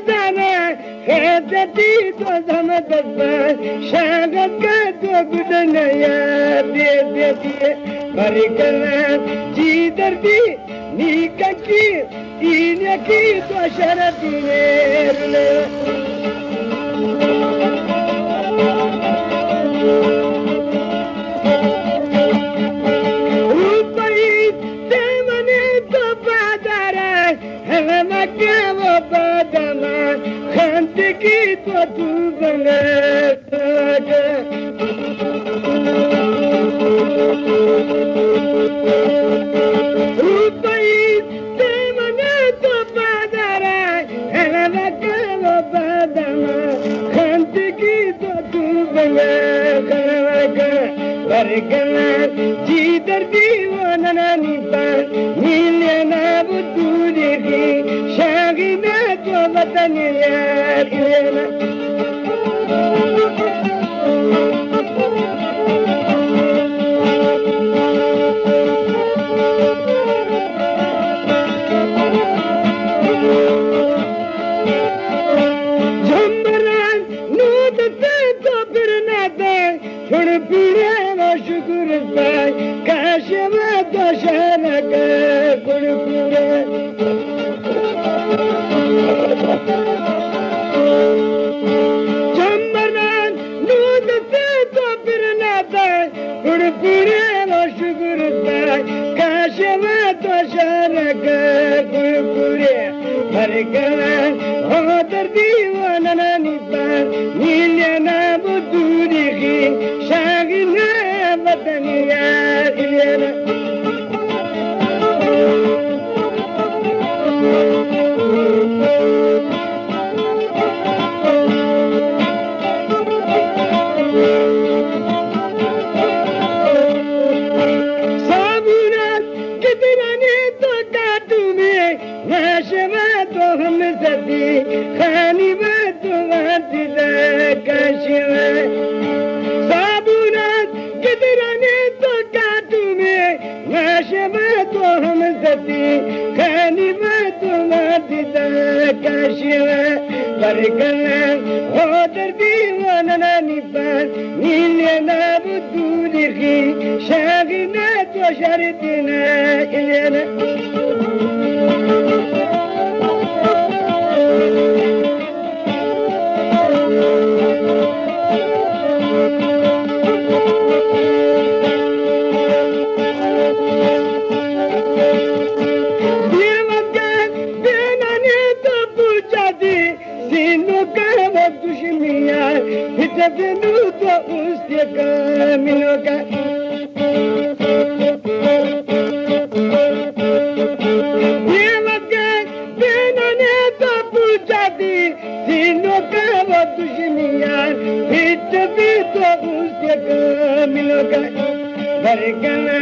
زنه خدتی تو زمت بس شاگت تو گدن یا دی مرکل جی دردی نیکی این یکی تو شرطی نه خندگی تو بله روپایی سمنه تو بدره هلوکه و بدمه خندگی تو بله هلوکه برگنه جی در دیوانه نیپن نیلی نبودونی شاگینه تو وطنی یادینه جمبران نودتے تو پھرنے دے چھوڑ پیرے وہ شکر سے کاش میں تو شہر کے گڑ پورے جمبران نودتے تو پھرنے دے چھوڑ پیرے وہ شکر سے کاش میں تو شہر کے گڑ پورے مر گئے ہو دردی وننانی پر نیلینا بدوری کی شاگینا وطنی یادینا سابونات کترانی تو کاتو میں ناشما تو ہم سبھی خانی میں تو واتی کاشی میں سابونات کترانی تو کاتو میں ناشما تو ہم سبھی خانی میں تو واتی کاشی میں برگنا ہو دردی وننانی پر نیلی نبودوری کی شاگینا تو شرطینا ایلینا بنو تو اس کا ملو کا یہ وقت بینانے تو پوچھا دی سینوں کا وہ دشمنیاں ہٹ بھی تو اس کا ملو کا برگنا